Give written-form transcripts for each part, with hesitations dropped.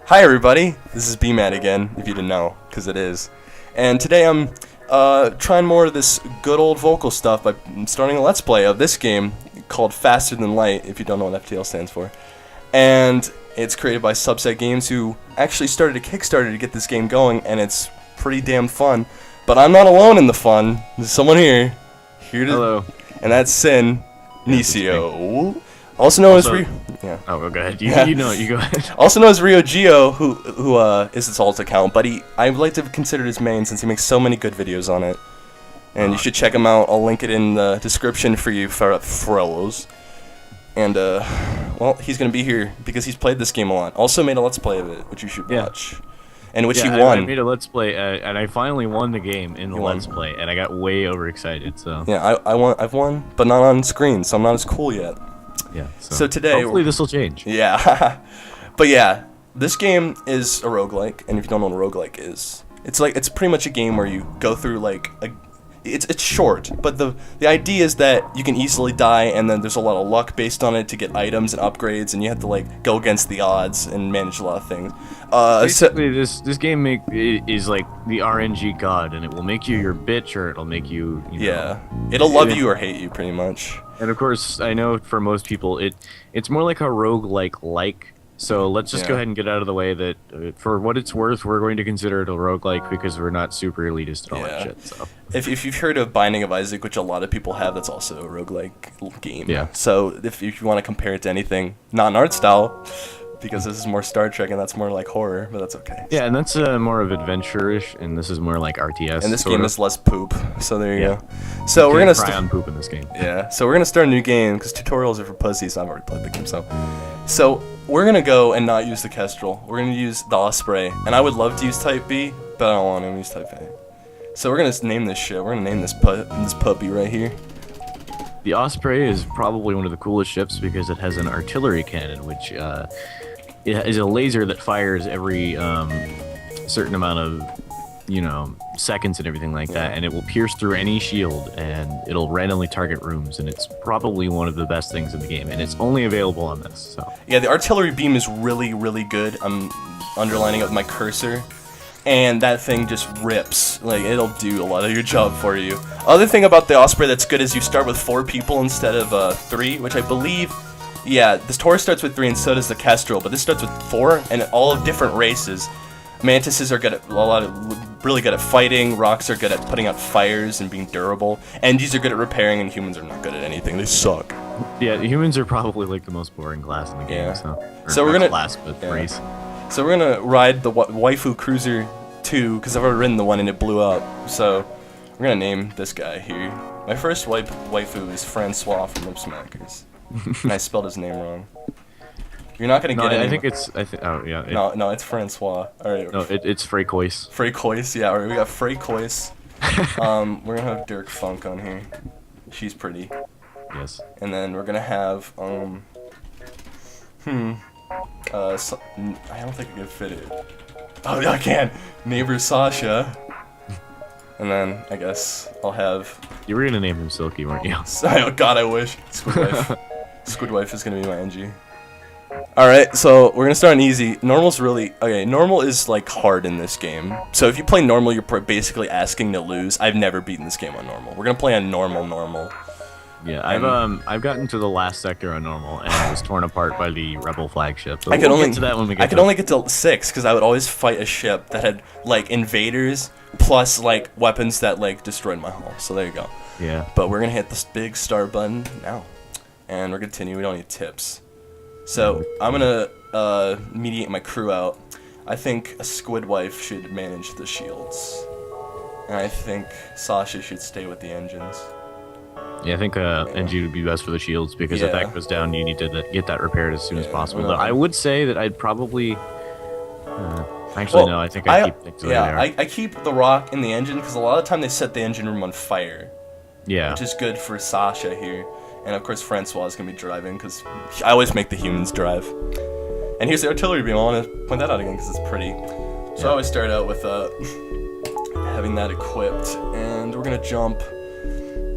Hi everybody, this is BMAT again, if you didn't know, because it is. And today I'm trying more of this good old vocal stuff by starting a Let's Play of this game called Faster Than Light, if you don't know what FTL stands for. And it's created by Subset Games, who actually started a Kickstarter to get this game going, and it's pretty damn fun. But I'm not alone in the fun. There's someone here to, Hello. And that's Sin Nisio. Also known as Oh, go ahead. You know it. You go ahead. Also known as Rio Geo, who is his alt account, but I'd like to consider his main since he makes so many good videos on it. And you should check him out. I'll link it in the description for you fellows. And well, he's gonna be here because he's played this game a lot. Also made a Let's Play of it, which you should watch. And which he won. I made a Let's Play, and I finally won the game in the Let's Play, and I got way overexcited. So yeah, I've won, but not on screen, so I'm not as cool yet. Yeah. So today, hopefully this will change. Yeah, but yeah, this game is a roguelike, and if you don't know what a roguelike is, it's pretty much a game where you go through like it's short, but the idea is that you can easily die, and then there's a lot of luck based on it to get items and upgrades, and you have to like go against the odds and manage a lot of things. Basically, this game is like the RNG god, and it will make you your bitch, or it'll make you, yeah, it'll love you or hate you, pretty much. And of course, I know for most people, it's more like a roguelike. So let's just go ahead and get out of the way that, for what it's worth, we're going to consider it a roguelike because we're not super elitist and all that shit. So. If you've heard of Binding of Isaac, which a lot of people have, that's also a roguelike game. Yeah. So if you want to compare it to anything, not in art style, because this is more Star Trek and that's more like horror, but that's okay. Yeah, and that's more of adventure-ish, and this is more like RTS. And this game is less poop, so there you go. So we're gonna cry on poop in this game. Yeah. So we're gonna start a new game because tutorials are for pussies. I've already played the game, so we're gonna go and not use the Kestrel. We're gonna use the Osprey, and I would love to use Type B, but I don't want to use Type A. So we're gonna name this shit. We're gonna name this puppy right here. The Osprey is probably one of the coolest ships because it has an artillery cannon, which it is a laser that fires every certain amount of, seconds and everything like that, and it will pierce through any shield, and it'll randomly target rooms, and it's probably one of the best things in the game, and it's only available on this. So yeah, the artillery beam is really, really good. I'm underlining it with my cursor, and that thing just rips. Like, it'll do a lot of your job for you. Other thing about the Osprey that's good is you start with 4 people instead of 3, which I believe. Yeah, this Taurus starts with 3 and so does the Kestrel, but this starts with 4, and all of different races. Mantises are good at really good at fighting. Rocks are good at putting out fires and being durable. Engies are good at repairing, and humans are not good at anything. They suck. Yeah, the humans are probably like the most boring class in the game. Yeah. So we're gonna class, but race. So we're gonna ride the Waifu Cruiser 2 because I've already ridden the one and it blew up. So we're gonna name this guy here. My first waifu is Francois from Lip Smackers. And I spelled his name wrong. You're not gonna get it. I think it's. Oh yeah. No, it's Francois. All right. No, it's Freykois. Freykois, yeah. All right, we got Freykois. We're gonna have Dirk Funk on here. She's pretty. Yes. And then we're gonna have I don't think I can fit it. Oh, yeah, I can. Neighbor Sasha. And then I guess I'll have. You were gonna name him Silky, weren't you? Oh God, I wish. Squidwife. Squidwife is gonna be my NG. Alright, so we're gonna start on easy. Normal's really normal is like hard in this game. So if you play normal, you're basically asking to lose. I've never beaten this game on normal. We're gonna play on normal. Yeah, I've gotten to the last sector on normal and I was torn apart by the rebel flagship. So I could only get to that when we get I could only get to 6 because I would always fight a ship that had like invaders plus like weapons that like destroyed my hull. So there you go. Yeah. But we're gonna hit this big start button now, and we're gonna continue. We don't need tips. So I'm gonna mediate my crew out. I think a Squidwife should manage the shields, and I think Sasha should stay with the engines. Yeah, I think NG would be best for the shields because if that goes down, you need to get that repaired as soon as possible. But I would say that I'd probably. Actually, no. I think I keep things the way they are. I keep the rock in the engine because a lot of the time they set the engine room on fire. Yeah. Which is good for Sasha here. And of course Francois is going to be driving because I always make the humans drive. And here's the artillery beam. I want to point that out again because it's pretty. So I always start out with having that equipped. And we're going to jump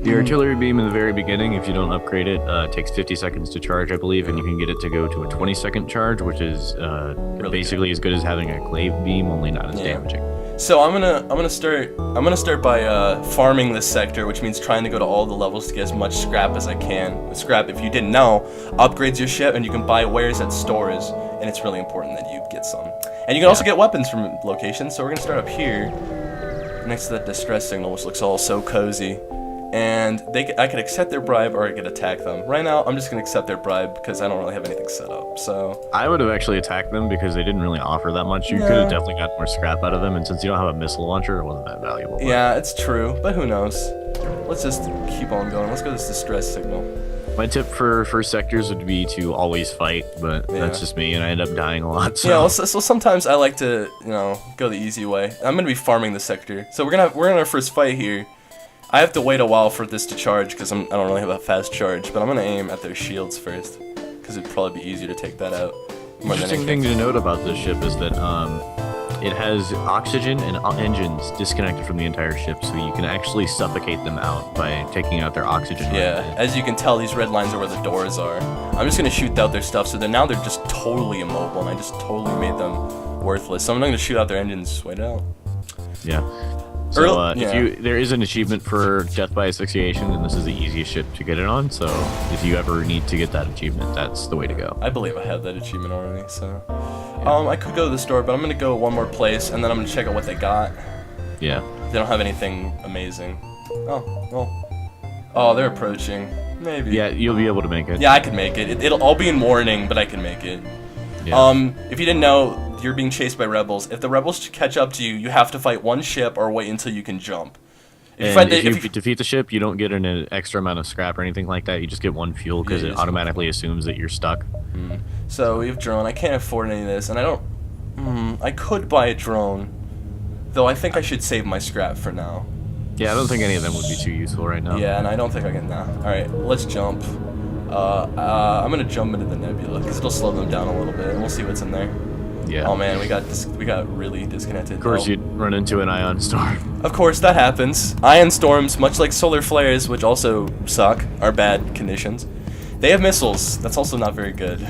The artillery beam in the very beginning, if you don't upgrade it, takes 50 seconds to charge, I believe, and you can get it to go to a 20-second charge, which is basically as good as having a glaive beam, only not as damaging. So I'm gonna start by farming this sector, which means trying to go to all the levels to get as much scrap as I can. Scrap, if you didn't know, upgrades your ship, and you can buy wares at stores, and it's really important that you get some. And you can also get weapons from locations. So we're gonna start up here, next to that distress signal, which looks all so cozy. And I could accept their bribe, or I could attack them. Right now, I'm just gonna accept their bribe because I don't really have anything set up. So I would have actually attacked them because they didn't really offer that much. You could have definitely got more scrap out of them, and since you don't have a missile launcher, it wasn't that valuable. But... yeah, it's true, but who knows? Let's just keep on going. Let's go to this distress signal. My tip for first sectors would be to always fight, but that's just me, and I end up dying a lot. So. Yeah, well, so sometimes I like to, go the easy way. I'm gonna be farming the sector, so we're in our first fight here. I have to wait a while for this to charge because I don't really have a fast charge, but I'm gonna aim at their shields first because it'd probably be easier to take that out. Interesting thing to note about this ship is that it has oxygen and engines disconnected from the entire ship, so you can actually suffocate them out by taking out their oxygen. Yeah, as you can tell, these red lines are where the doors are. I'm just gonna shoot out their stuff, so now they're just totally immobile, and I just totally made them worthless. So I'm not gonna shoot out their engines. Wait it out. Yeah. So there is an achievement for death by asphyxiation, and this is the easiest ship to get it on. So if you ever need to get that achievement, that's the way to go. I believe I have that achievement already. So I could go to the store, but I'm gonna go one more place, and then I'm gonna check out what they got. Yeah. They don't have anything amazing. Oh well. Oh, they're approaching. Maybe. Yeah, you'll be able to make it. Yeah, I could make it. I'll be in warning, but I can make it. Yeah. If you didn't know, you're being chased by rebels. If the rebels catch up to you, you have to fight one ship or wait until you can jump. If you defeat the ship, you don't get an extra amount of scrap or anything like that. You just get one fuel because it automatically assumes that you're stuck. So we have drone. I can't afford any of this, and I don't. I could buy a drone, though. I think I should save my scrap for now. Yeah, I don't think any of them would be too useful right now. Yeah, and I don't think I can now. All right, let's jump. I'm gonna jump into the nebula because it'll slow them down a little bit, and we'll see what's in there. Yeah. Oh man, we got really disconnected. Of course, you'd run into an ion storm. Of course, that happens. Ion storms, much like solar flares, which also suck, are bad conditions. They have missiles. That's also not very good.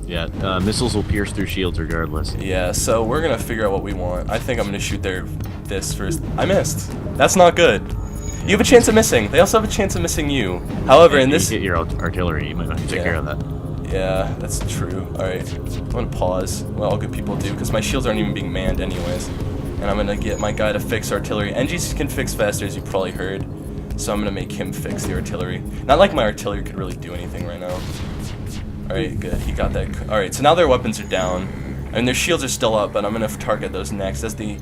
Yeah, missiles will pierce through shields regardless. Yeah, so we're gonna figure out what we want. I think I'm gonna shoot this first. I missed. That's not good. You have a chance of missing. They also have a chance of missing you. However, in this... you hit your artillery, you might have to take care of that. Yeah, that's true. Alright, I'm gonna pause. Well, all good people do, because my shields aren't even being manned anyways. And I'm gonna get my guy to fix artillery. NGs can fix faster, as you probably heard. So I'm gonna make him fix the artillery. Not like my artillery could really do anything right now. Alright, good. He got that. Alright, so now their weapons are down. I mean, their shields are still up, but I'm gonna target those next. As the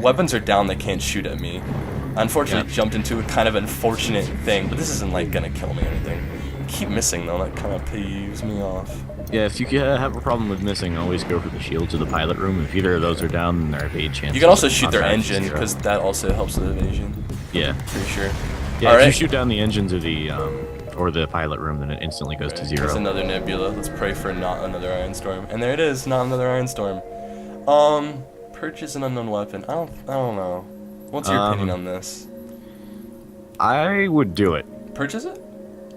weapons are down, they can't shoot at me. I unfortunately jumped into a kind of unfortunate thing, but this isn't like gonna kill me or anything. I keep missing though, that kind of peeves me off. Yeah, if you have a problem with missing, always go for the shields or the pilot room. If either of those are down, then there are evade chances. You can also shoot their engine, because that also helps with evasion. Yeah. Pretty sure. Yeah, if you shoot down the engines or the pilot room, then it instantly goes to 0. There's another nebula. Let's pray for not another iron storm. And there it is, not another iron storm. Purchase an unknown weapon. I don't know. What's your opinion on this? I would do it. Purchase it?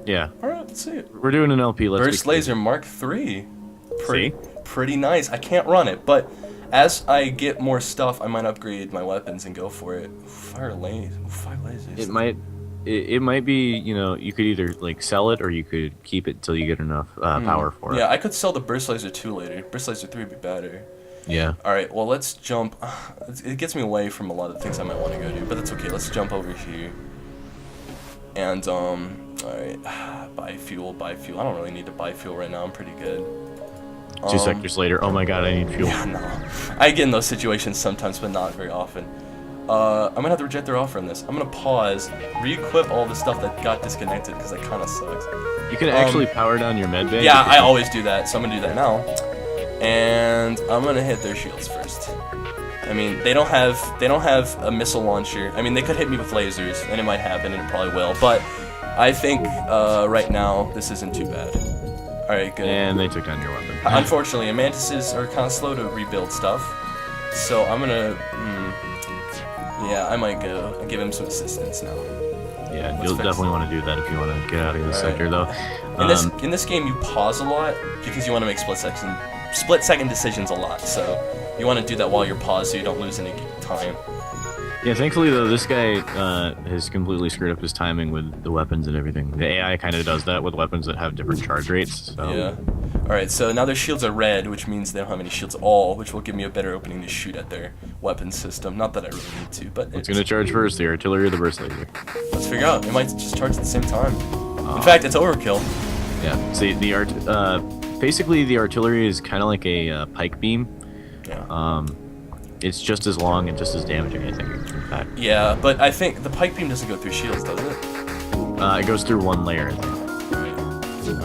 Yeah. Alright, let's see it. We're doing an LP. Burst Laser Mark III. Pretty nice. I can't run it, but as I get more stuff, I might upgrade my weapons and go for it. Fire lasers. 5 lasers. It might be, you could either like sell it or you could keep it till you get enough power for it. Yeah, I could sell the Burst Laser 2 later. Burst Laser 3 would be better. Yeah. Alright, well, let's jump. It gets me away from a lot of the things I might want to go do, but that's okay. Let's jump over here. And, alright. Buy fuel. I don't really need to buy fuel right now. I'm pretty good. 2 sectors later. Oh my god, I need fuel. Yeah, no. I get in those situations sometimes, but not very often. I'm gonna have to reject their offer on this. I'm gonna pause, re-equip all the stuff that got disconnected, because that kinda sucks. You can actually power down your med bay. Yeah, I always do that, so I'm gonna do that now. And I'm gonna hit their shields first. I mean, they don't have a missile launcher. I mean, they could hit me with lasers, and it might happen, and it probably will, but I think right now this isn't too bad. Alright, good. And they took down your weapon. Unfortunately, mantises are kind of slow to rebuild stuff, so I'm gonna, yeah, I might go and give him some assistance now. Yeah, Let's you'll fix definitely want to do that if you want to get out of this sector, though. In this game, you pause a lot because you want to make split-second decisions a lot. So you want to do that while you're paused, so you don't lose any time. Yeah, thankfully though, this guy has completely screwed up his timing with the weapons and everything. The AI kind of does that with weapons that have different charge rates. So. Yeah. Alright, so now their shields are red, which means they don't have any shields at all, which will give me a better opening to shoot at their weapon system. Not that I really need to, but What's going to charge first, the artillery or the burst laser? Let's figure out. It might just charge at the same time. In fact, it's overkill. Yeah. See, basically the artillery is kind of like a pike beam. Yeah. It's just as long and just as damaging, I think, in fact. Yeah, but I think the pike beam doesn't go through shields, does it? It goes through one layer, I think.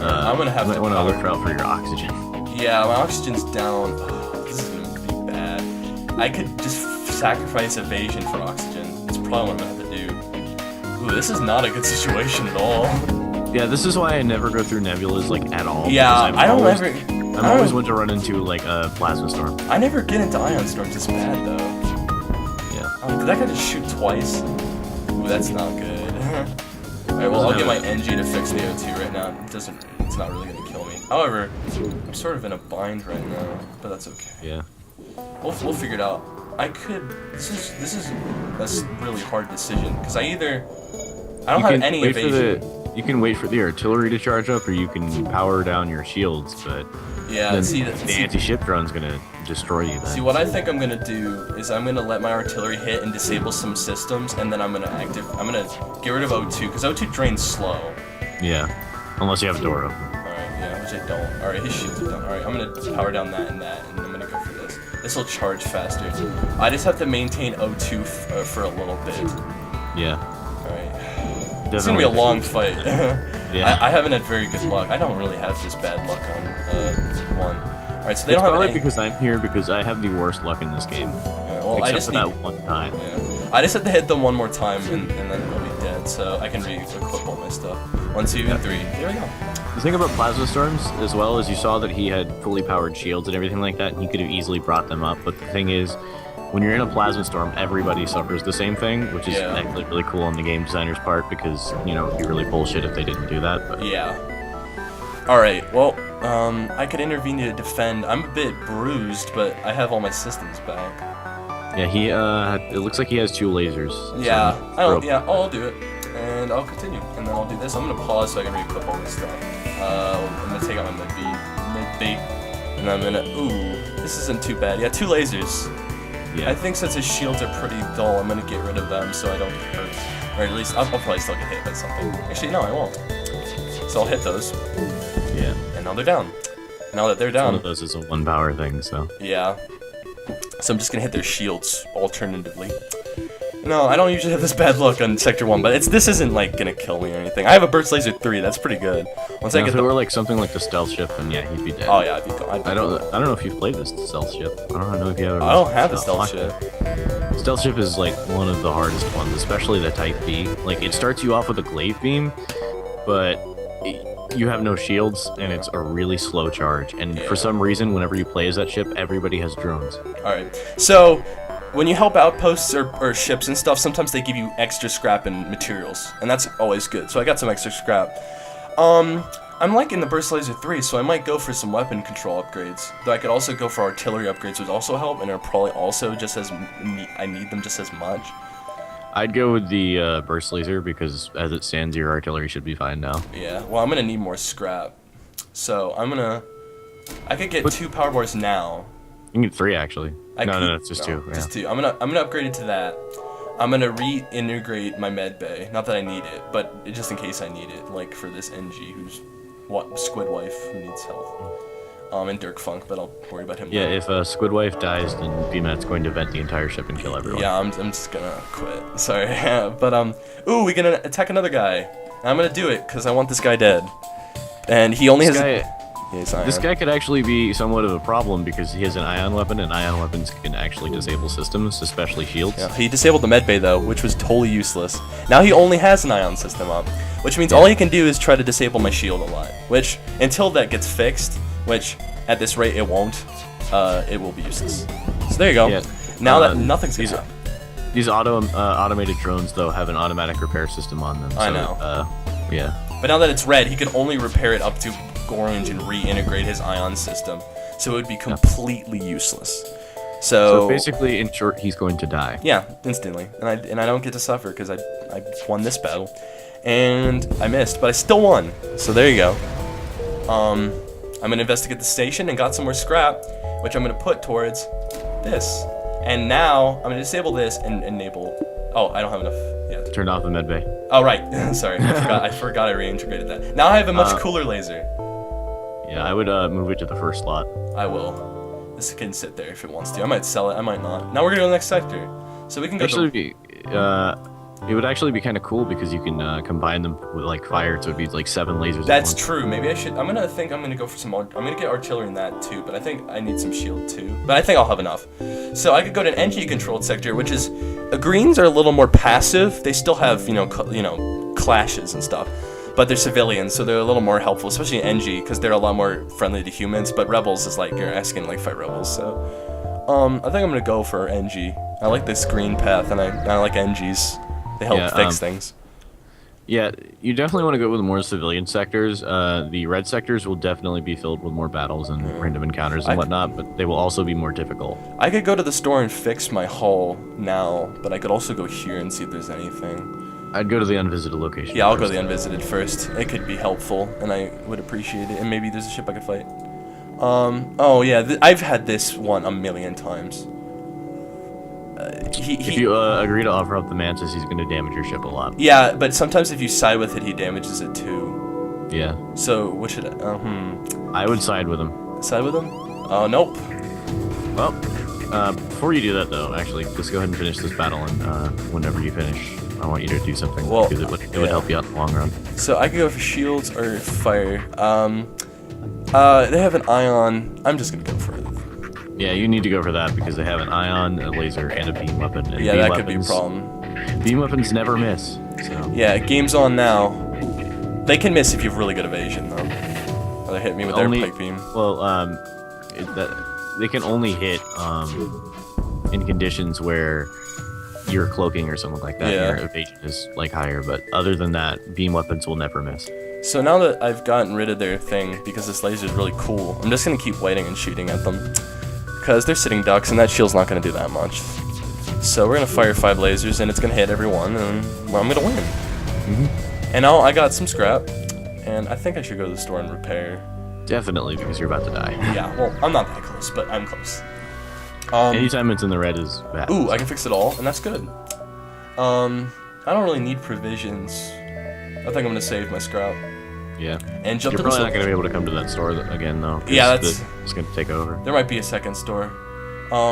I'm gonna have to want to look out for your oxygen. Yeah, my oxygen's down. Oh, this is gonna be bad. I could just sacrifice evasion for oxygen. That's probably what I'm gonna have to do. Ooh, this is not a good situation at all. Yeah, this is why I never go through nebulas, like, at all. Yeah, I always want to run into, like, a plasma storm. I never get into ion storms this bad, though. Yeah. Did that guy just shoot twice? Ooh, that's not good. Alright, well, I'll get my NG to fix the O2 right now. It's not really gonna kill me. However, I'm sort of in a bind right now, but that's okay. Yeah. We'll figure it out. This is a really hard decision, because I don't have any evasion. You can wait for the artillery to charge up, or you can power down your shields, but yeah, the anti-ship drone's gonna destroy you then. See, what I think I'm gonna do is I'm gonna let my artillery hit and disable some systems, and then I'm gonna get rid of O2, because O2 drains slow. Yeah, unless you have a door open. Alright, yeah, which I don't. Alright, his shields are done. Alright, I'm gonna power down that, and I'm gonna go for this. This will charge faster. I just have to maintain O2 for a little bit. Yeah. Alright. It's gonna be a long fight. Yeah. I haven't had very good luck. I don't really have this bad luck on one. Alright, so they it's don't have probably any... because I'm here because I have the worst luck in this game. Yeah, well, Except for that one time. Yeah. I just have to hit them one more time and then they'll be dead, so I can re-equip all my stuff. 1, 2, and 3. There we go. The thing about plasma storms, as well, as you saw that he had fully powered shields and everything like that, and he could have easily brought them up, but the thing is, when you're in a plasma storm, everybody suffers the same thing, which is actually really cool on the game designer's part, because, you know, it'd be really bullshit if they didn't do that. But. Yeah. Alright, well, I could intervene to defend. I'm a bit bruised, but I have all my systems back. Yeah, it looks like he has 2 lasers. Yeah, I'll do it, and I'll continue, and then I'll do this. I'm gonna pause so I can re-equip all my stuff. I'm gonna take out my mid-B, and I'm gonna, this isn't too bad. Yeah, 2 lasers. Yeah. I think since his shields are pretty dull, I'm gonna get rid of them so I don't get hurt. Or at least, I'll probably still get hit by something. Actually, no, I won't. So I'll hit those. Yeah. And now they're down. Now that they're down... One of those is a 1-power thing, so... Yeah. So I'm just gonna hit their shields, alternatively. No, I don't usually have this bad luck on Sector 1, but this isn't, like, gonna kill me or anything. I have a Burst Laser 3, that's pretty good. Once I get if it were, like, something like the stealth ship, then yeah, he'd be dead. Oh, yeah, I'd be gone. I don't know if you've played this stealth ship. I don't know if you ever... I don't have the stealth ship. Stealth ship is, like, one of the hardest ones, especially the Type B. Like, it starts you off with a glaive beam, but... you have no shields, and it's a really slow charge. And for some reason, whenever you play as that ship, everybody has drones. Alright, so when you help outposts or ships and stuff, sometimes they give you extra scrap and materials, and that's always good. So I got some extra scrap. I'm liking the Burst Laser 3, so I might go for some weapon control upgrades. Though I could also go for artillery upgrades, which also help, and are probably also just as I need them just as much. I'd go with the burst laser because, as it stands, your artillery should be fine now. Yeah, well, I'm gonna need more scrap, so I could get 2 power bars now. You can get 3 actually. No, it's just 2. Just 2. I'm gonna upgrade it to that. I'm gonna reintegrate my med bay. Not that I need it, but just in case I need it, like for this NG who's Squid Wife who needs help. And Dirk Funk, but I'll worry about him. Yeah, if Squid Wife dies, then BMAT's going to vent the entire ship and kill everyone. Yeah, I'm just gonna quit. Sorry, but ooh, we can attack another guy. I'm gonna do it because I want this guy dead, and he only This guy could actually be somewhat of a problem because he has an ion weapon, and ion weapons can actually disable systems, especially shields. Yeah, he disabled the medbay though, which was totally useless. Now he only has an ion system up, which means all he can do is try to disable my shield a lot. Which, until that gets fixed, which at this rate it won't, it will be useless. So there you go. Yeah. Now that nothing's gonna happen. These automated drones, though, have an automatic repair system on them. So, I know. Yeah. But now that it's red, he can only repair it up to orange and reintegrate his ion system. So it would be completely useless. So basically, in short, he's going to die. Yeah, instantly. And I don't get to suffer because I won this battle. And I missed, but I still won. So there you go. I'm going to investigate the station and got some more scrap, which I'm going to put towards this. And now I'm going to disable this and enable... Oh, I don't have enough. Yeah. Turn off the medbay. Oh, right. Sorry. I forgot I reintegrated that. Now I have a much cooler laser. Yeah, I would move it to the first slot. I will. This can sit there if it wants to. I might sell it. I might not. Now we're going to go to the next sector. So we can go it would actually be kind of cool because you can combine them with like fire, so it'd be like 7 lasers. That's true. Maybe I should. I'm gonna go for some. I'm gonna get artillery in that too, but I think I need some shield too. But I think I'll have enough. So I could go to an NG controlled sector, which is greens are a little more passive. They still have clashes and stuff, but they're civilians, so they're a little more helpful, especially in NG because they're a lot more friendly to humans. But rebels is like you're asking like fight rebels. So I think I'm gonna go for NG. I like this green path, and I like NGs. They help fix things. Yeah, you definitely want to go with more civilian sectors. The red sectors will definitely be filled with more battles and random encounters and whatnot, but they will also be more difficult. I could go to the store and fix my hull now, but I could also go here and see if there's anything. I'd go to the unvisited location. Yeah, I'll go to the unvisited first. It could be helpful, and I would appreciate it. And maybe there's a ship I could fight. Oh yeah, I've had this one a million times. If you agree to offer up the Mantis, he's going to damage your ship a lot. Yeah, but sometimes if you side with it, he damages it too. Yeah. So, what should I... I would side with him. Side with him? Oh, nope. Well, before you do that, though, actually, just go ahead and finish this battle, and whenever you finish, I want you to do something, because it would help you out in the long run. So, I could go for shields or fire. They have an ion. I'm just going to go for it. Yeah, you need to go for that because they have an ion, a laser, and a beam weapon. And yeah, that could be a problem. Beam weapons never miss. So. Yeah, game's on now. They can miss if you have really good evasion, though. Or they hit me with their pike beam. Well, they can only hit in conditions where you're cloaking or something like that. Yeah. Your evasion is like higher, but other than that, beam weapons will never miss. So now that I've gotten rid of their thing, because this laser is really cool, I'm just gonna keep waiting and shooting at them. Because they're sitting ducks, and that shield's not going to do that much. So we're going to fire 5 lasers, and it's going to hit everyone, and well, I'm going to win. And now I got some scrap, and I think I should go to the store and repair. Definitely, because you're about to die. Yeah, well, I'm not that close, but I'm close. Anytime it's in the red is bad. Ooh, I can fix it all, and that's good. I don't really need provisions. I think I'm going to save my scrap. Yeah. And jump You're to probably the not going to be able to come to that store again, though. Yeah, it's going to take over. There might be a second store.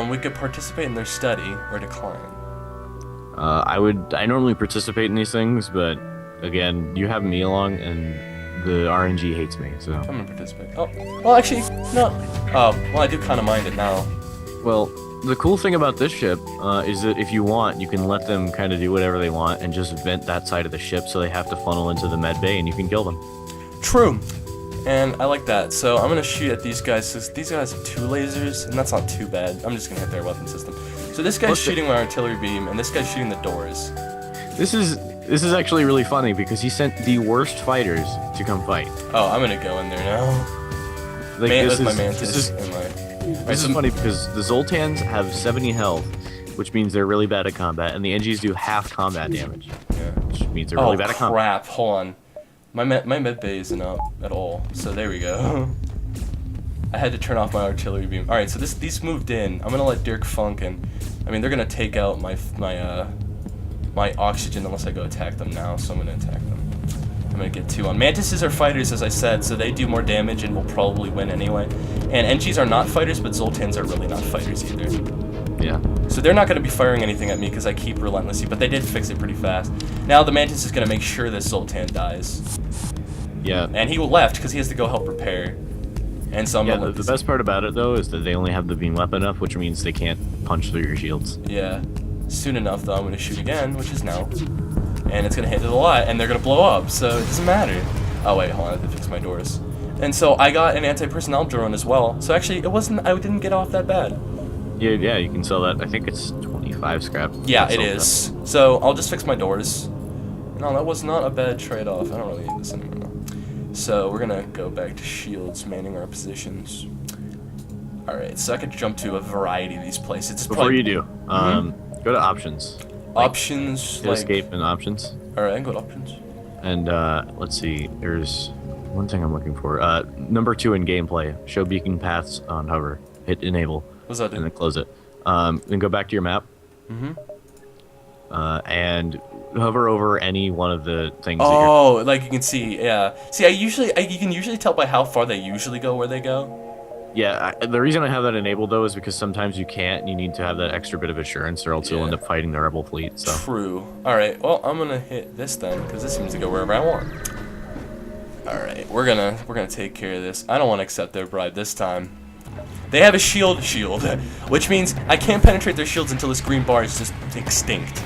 We could participate in their study or decline. I normally participate in these things, but again, you have me along, and the RNG hates me, so. I'm going to participate. Oh, well, actually, no. Oh, well, I do kind of mind it now. Well, the cool thing about this ship is that if you want, you can let them kind of do whatever they want and just vent that side of the ship so they have to funnel into the med bay and you can kill them. True. And I like that. So I'm going to shoot at these guys. So these guys have 2 lasers, and that's not too bad. I'm just going to hit their weapon system. So this guy's shooting my artillery beam, and this guy's shooting the doors. This is actually really funny because he sent the worst fighters to come fight. Oh, I'm going to go in there now. Like, with my Mantis and my... This is funny because the Zoltans have 70 health, which means they're really bad at combat, and the NGs do half combat damage. Yeah. Which means they're really bad at combat. Oh, crap. Hold on. My med bay isn't up at all, so there we go. I had to turn off my artillery beam. Alright, so these moved in. I'm gonna let Dirk Funk and... I mean, they're gonna take out my oxygen unless I go attack them now, so I'm gonna attack them. I'm gonna get 2 on. Mantises are fighters, as I said, so they do more damage and will probably win anyway. And NGs are not fighters, but Zoltans are really not fighters either. Yeah. So they're not going to be firing anything at me because I keep relentlessly, but they did fix it pretty fast. Now the Mantis is going to make sure this Zoltan dies. Yeah. And he left because he has to go help repair. And so I'm the best part about it, though, is that they only have the beam weapon up, which means they can't punch through your shields. Yeah. Soon enough, though, I'm going to shoot again, which is now. And it's going to hit it a lot, and they're going to blow up, so it doesn't matter. Oh, wait, hold on, I have to fix my doors. And so I got an anti-personnel drone as well. So actually, I didn't get off that bad. Yeah, you can sell that. I think it's 20 55 scrap. Yeah, That's it all is. So I'll just fix my doors. No, that was not a bad trade-off. I don't really need this anymore now. So we're gonna go back to shields, manning our positions. Alright, so I could jump to a variety of these places. It's Before probably, you do, go to options. options, Hit escape and options. Alright, I can go to options. And let's see, there's one thing I'm looking for. Number 2 in gameplay, show beacon paths on hover. Hit enable. What's that do? And then close it. Then go back to your map. And hover over any one of the things. Oh, like you can see, yeah. See, you can usually tell by how far they usually go where they go. Yeah, the reason I have that enabled though is because sometimes you can't, and you need to have that extra bit of assurance, or else you'll end up fighting the rebel fleet. So. True. All right. Well, I'm gonna hit this then, because this seems to go wherever I want. All right, we're gonna take care of this. I don't want to accept their bribe this time. They have a shield, which means I can't penetrate their shields until this green bar is just extinct.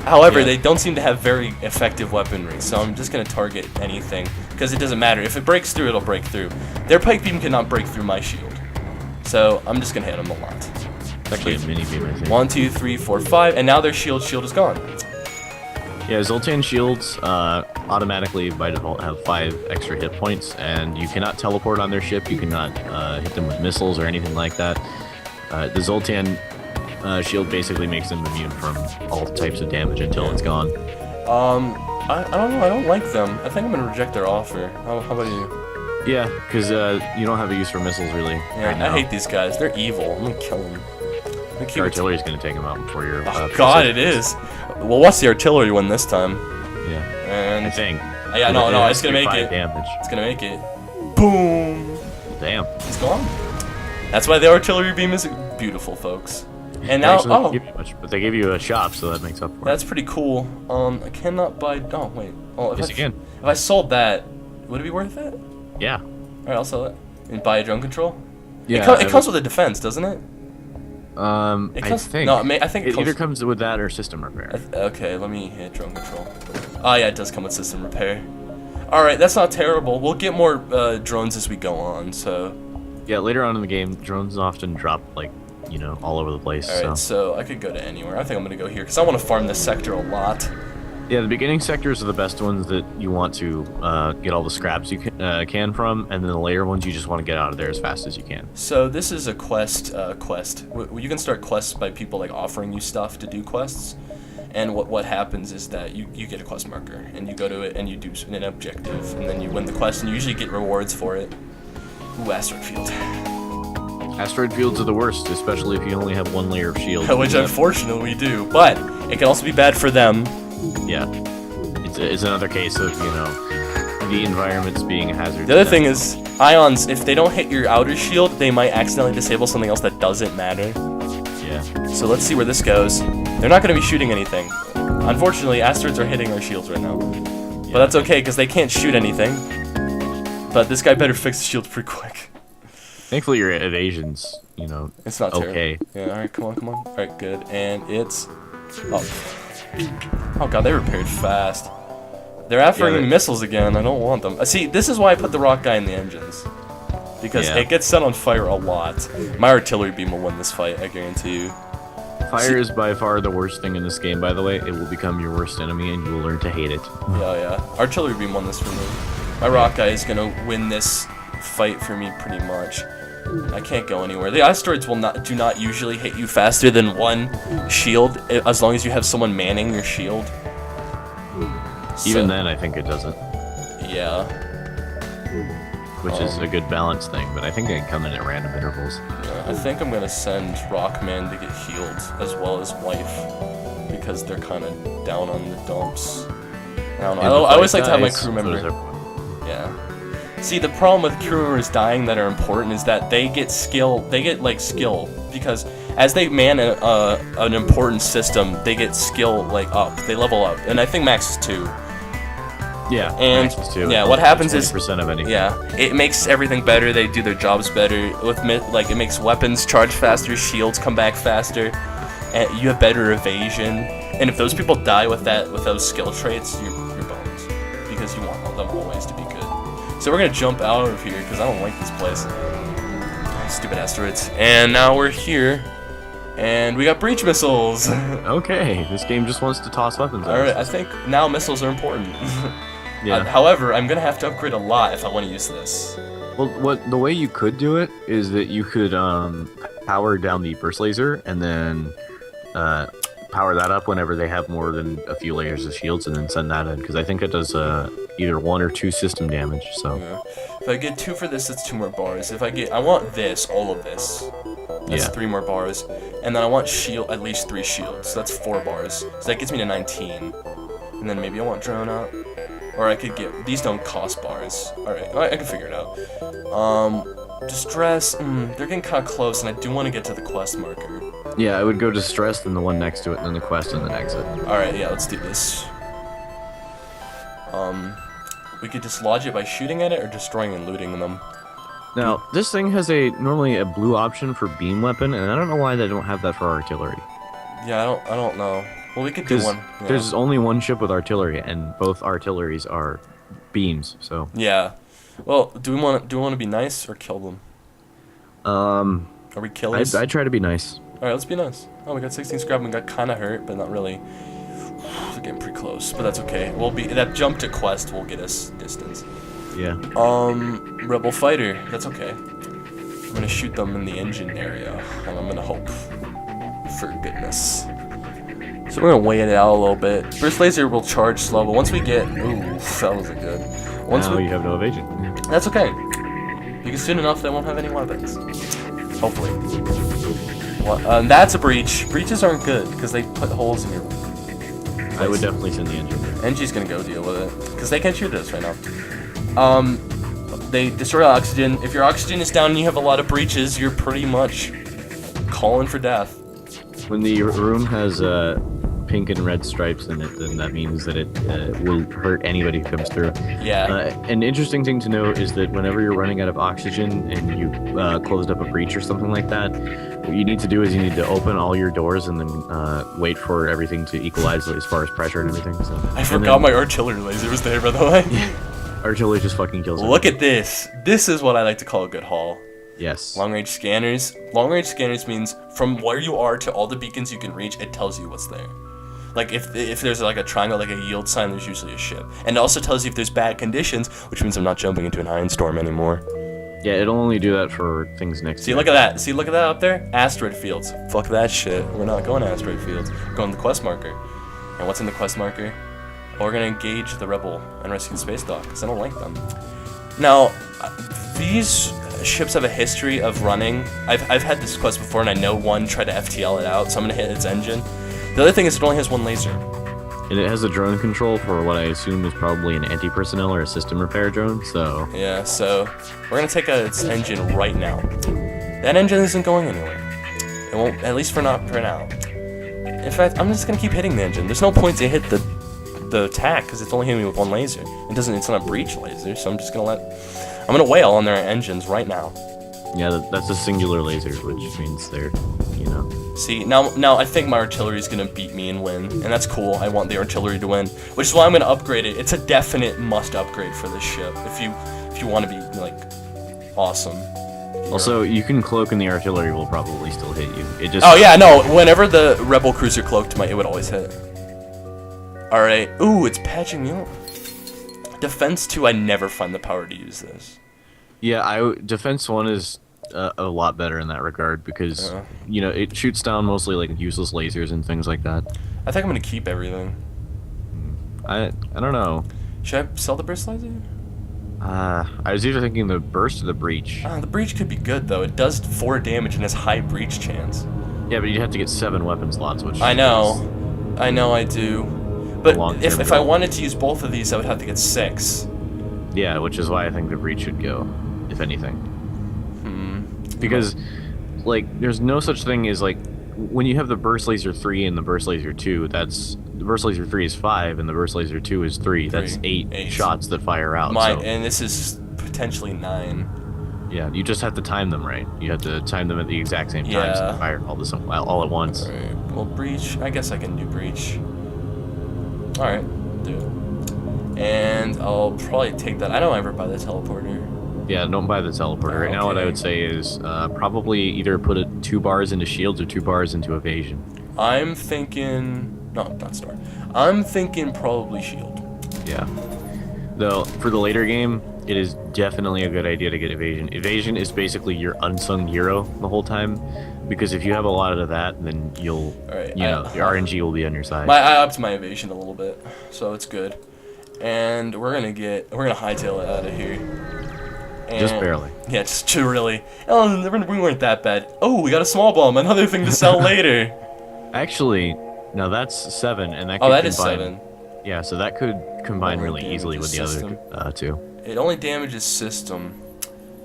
However, they don't seem to have very effective weaponry, so I'm just going to target anything, because it doesn't matter. If it breaks through, it'll break through. Their pike beam cannot break through my shield, so I'm just going to hit them a lot. It's actually a mini beam, I think. 1, 2, 3, 4, 5, and now their shield is gone. Yeah, Zoltan shields automatically, by default, have 5 extra hit points, and you cannot teleport on their ship, you cannot hit them with missiles or anything like that. The Zoltan shield basically makes them immune from all types of damage until it's gone. I don't know, I don't like them. I think I'm gonna reject their offer. How about you? Yeah, because you don't have a use for missiles, really. Yeah, right now. I hate these guys. They're evil. I'm gonna kill them. The artillery's gonna take them out before you're... Oh, God, it is. Well, what's the artillery one this time? Yeah, and I think. Yeah, no, it's gonna make it. Damage. It's gonna make it. Boom! Damn. It's gone. That's why the artillery beam is beautiful, folks. And now, actually didn't give you much, but they gave you a shop, so that makes up for it. That's pretty cool. I cannot buy. Oh wait. Oh, Yes, you can. If I sold that, would it be worth it? Yeah. All right, I'll sell it and buy a drone control. Yeah. It comes with a defense, doesn't it? I think. No, I think it either comes with that or system repair. Okay, let me hit drone control. Oh yeah, it does come with system repair. All right, that's not terrible. We'll get more drones as we go on. So. Yeah, later on in the game, drones often drop like, you know, all over the place. All right, so I could go to anywhere. I think I'm gonna go here because I want to farm this sector a lot. Yeah, the beginning sectors are the best ones that you want to get all the scraps you can from, and then the later ones you just want to get out of there as fast as you can. So this is a quest. You can start quests by people like offering you stuff to do quests, and what happens is that you get a quest marker and you go to it and you do an objective, and then you win the quest and you usually get rewards for it. Ooh, asteroid field. Asteroid fields are the worst, especially if you only have 1 layer of shield. Which unfortunately we do, but it can also be bad for them. Yeah, it's another case of, you know, the environment's being a hazard. The other thing is, ions, if they don't hit your outer shield, they might accidentally disable something else that doesn't matter. Yeah. So let's see where this goes. They're not going to be shooting anything. Unfortunately, asteroids are hitting our shields right now. Yeah. But that's okay, because they can't shoot anything. But this guy better fix the shield pretty quick. Thankfully, your evasion's, you know, it's not okay. Terrible. Yeah, alright, come on. Alright, good. And it's... Oh god, they repaired fast. They're offering missiles again. I don't want them. See, this is why I put the rock guy in the engines. Because it gets set on fire a lot. My artillery beam will win this fight, I guarantee you. Fire is by far the worst thing in this game, by the way. It will become your worst enemy, and you will learn to hate it. Yeah. Artillery beam won this for me. My rock guy is gonna win this fight for me pretty much. I can't go anywhere. The asteroids do not usually hit you faster than 1 shield, as long as you have someone manning your shield. Even then, I think it doesn't. Yeah. Which is a good balance thing, but I think they come in at random intervals. Yeah, I think I'm gonna send Rockman to get healed, as well as Wife, because they're kind of down on the dumps. I don't know. I always like to have my crew member. Yeah. See, the problem with crew members dying that are important is that they get skill. They get like skill because as they man an important system, they get skill like up. They level up, and I think max is 2. Yeah, and max is 2. Yeah, what happens is 20% of anything. Yeah, it makes everything better. They do their jobs better. Like it makes weapons charge faster, shields come back faster, and you have better evasion. And if those people die with those skill traits, you're boned because you want them always to be good. So we're gonna jump out of here because I don't like this place. Stupid asteroids. And now we're here. And we got breach missiles. Okay, this game just wants to toss weapons. All right, I think now missiles are important. Yeah. However, I'm gonna have to upgrade a lot if I want to use this. Well, the way you could do it is that you could power down the burst laser and then power that up whenever they have more than a few layers of shields, and then send that in, because I think it does either 1 or 2 system damage. So yeah. If I get 2 for this, it's 2 more bars. If I want this, all of this. That's 3 more bars, and then I want at least 3 shields. So that's 4 bars. So that gets me to 19. And then maybe I want drone up. Or I could get... These don't cost bars. Alright, I can figure it out. Distress... they're getting kind of close, and I do want to get to the quest marker. yeah, I would go distress, then the one next to it, and then the quest, and then exit. Alright, yeah, let's do this. We could dislodge it by shooting at it, or destroying and looting them. Now, this thing has normally a blue option for beam weapon, and I don't know why they don't have that for artillery. Yeah, I don't know. Well, we could do one. Yeah. There's only one ship with artillery, and both artilleries are beams. So yeah. Well, do we want to be nice or kill them? Are we killers? I try to be nice. All right, let's be nice. Oh, we got 16 scrap. We got kind of hurt, but not really. We're getting pretty close, but that's okay. That jump to quest will get us distance. Yeah. Rebel fighter. That's okay. I'm gonna shoot them in the engine area, and I'm gonna hope for goodness. So we're gonna weigh it out a little bit. Burst laser will charge slow, but once we get... Ooh, that wasn't good. Now you have no evasion. That's okay. Because soon enough, they won't have any weapons. Hopefully. Well, that's a breach. Breaches aren't good, because they put holes in your... place. I would definitely send the engine there. NG's gonna go deal with it, because they can't shoot us right now. They destroy oxygen. If your oxygen is down and you have a lot of breaches, you're pretty much calling for death. When the room has pink and red stripes in it, then that means that it will hurt anybody who comes through. Yeah. An interesting thing to note is that whenever you're running out of oxygen and you closed up a breach or something like that, what you need to do is you need to open all your doors and then wait for everything to equalize as far as pressure and everything. So. I forgot my artillery laser was there, by the way. Artillery just fucking kills Look at this. This is what I like to call a good haul. Yes. Long-range scanners. Long-range scanners means from where you are to all the beacons you can reach, it tells you what's there. Like, if there's like a triangle, like a yield sign, there's usually a ship. And it also tells you if there's bad conditions, which means I'm not jumping into an iron storm anymore. Yeah, it'll only do that for things next to See, look at that. See, look at that up there? Asteroid fields. Fuck that shit. We're not going to asteroid fields. We're going to the quest marker. And what's in the quest marker? Well, we're going to engage the rebel and rescue the space dock, because I don't like them. Now, these ships have a history of running. I've had this quest before, and I know one tried to FTL it out, so I'm going to hit its engine. The other thing is it only has one laser. And it has a drone control for what I assume is probably an anti-personnel or a system repair drone, so... Yeah, so we're going to take out its engine right now. That engine isn't going anywhere. It won't, at least for now. In fact, I'm just going to keep hitting the engine. There's no point to hit the attack, because it's only hitting me with one laser. It's not a breach laser, so I'm just going to I'm going to wail on their engines right now. Yeah, that's a singular laser, which means they're, you know... See, now I think my artillery is gonna beat me and win, and that's cool. I want the artillery to win, which is why I'm gonna upgrade it. It's a definite must upgrade for this ship if you want to be like awesome. Also, you can cloak and the artillery will probably still hit you. It just... Oh yeah, no. Whenever the rebel cruiser cloaked it would always hit. All right. Ooh, it's patching me up. Defense 2, I never find the power to use this. Yeah, Defense 1 is a lot better in that regard because, you know, it shoots down mostly like useless lasers and things like that. I think I'm gonna keep everything. I don't know. Should I sell the burst laser? I was either thinking the burst or the breach. The breach could be good though. It does 4 damage and has high breach chance. Yeah, but you'd have to get 7 weapon slots, which I know. I know I do. But if I wanted to use both of these, I would have to get 6. Yeah, which is why I think the breach should go, if anything. Because, like, there's no such thing as, like, when you have the burst laser 3 and the burst laser 2, the burst laser 3 is 5 and the burst laser 2 is 3. That's 8 shots that fire out. And this is potentially 9. Yeah, you just have to time them right. You have to time them at the exact same time so they fire all at once. Alright, well, breach, I guess I can do breach. Alright, do it. And I'll probably take that. I don't ever buy the teleporter. Yeah, don't buy the teleporter. Right now, what I would say is probably either put 2 bars into shields or 2 bars into evasion. I'm thinking... No, not star. I'm thinking probably shield. Yeah. Though, for the later game, it is definitely a good idea to get evasion. Evasion is basically your unsung hero the whole time, because if you have a lot of that, then you'll, your RNG will be on your side. I upped my evasion a little bit, so it's good. And we're gonna hightail it out of here. And just barely. Yeah, just really. Oh, we weren't that bad. Oh, we got a small bomb, another thing to sell later. Actually, now that's 7, and that could that combine, is 7. Yeah, so that could combine really easily with the other 2. It only damages system,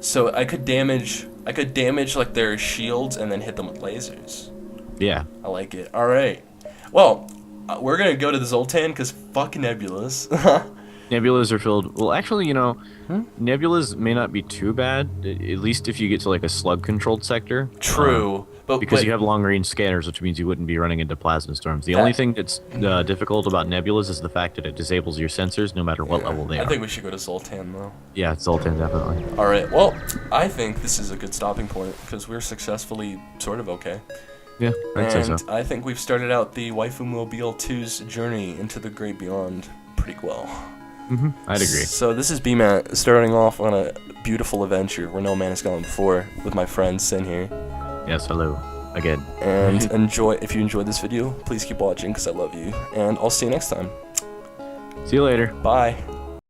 so I could damage like their shields and then hit them with lasers. Yeah. I like it. All right. Well, we're gonna go to the Zoltan because fuck nebulas. Nebulas are filled. Well, actually, nebulas may not be too bad, at least if you get to like a slug-controlled sector. True. Because you have long-range scanners, which means you wouldn't be running into plasma storms. The only thing that's difficult about nebulas is the fact that it disables your sensors no matter what level they are. I think we should go to Zoltan, though. Yeah, Zoltan, definitely. All right. Well, I think this is a good stopping point because we're successfully sort of okay. Yeah, I'd say so. I think we've started out the Waifu Mobile 2's journey into the great beyond pretty well. I'd agree. So this is BMAT starting off on a beautiful adventure where no man has gone before with my friend Sin here. Yes, hello. Again. And if you enjoyed this video, please keep watching because I love you. And I'll see you next time. See you later. Bye.